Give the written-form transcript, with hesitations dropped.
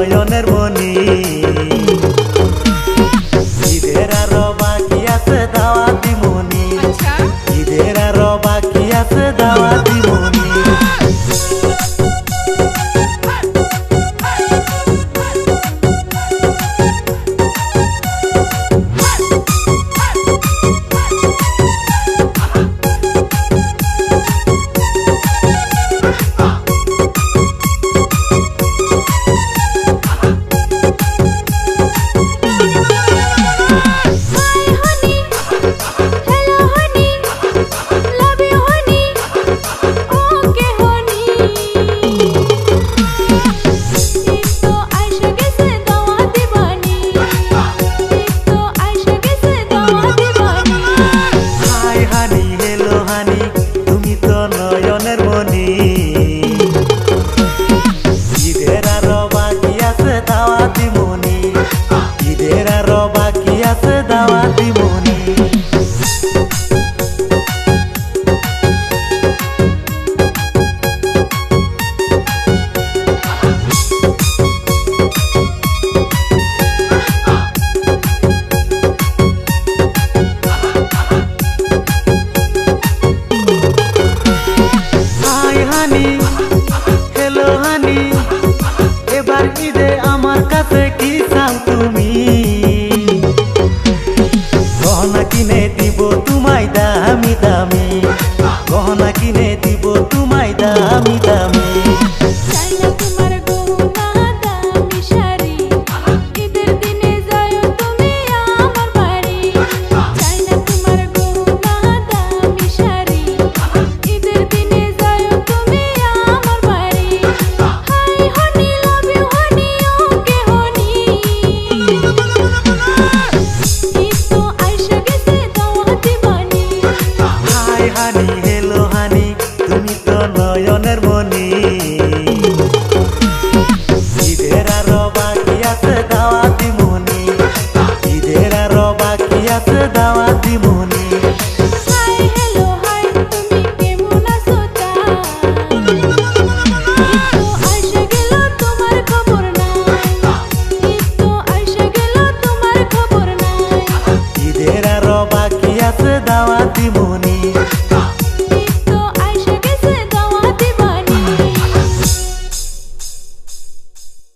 নয়নের মনি ঈদের আরো বাকি আছে দাওয়াতি মনি ঈদের আরো বাকি আছে দাওয়াতি মনি দাওয়াতি মনি হাই হানি হ্যালো হানি এবার ঈদে আমার কাছে কি চাও তুমি গহনা কিনে দিব তোমায় দামি দামি গহনা কিনে দিব তোমায় দামি দামি হানি হ্যালো হানি তুমি তো নয়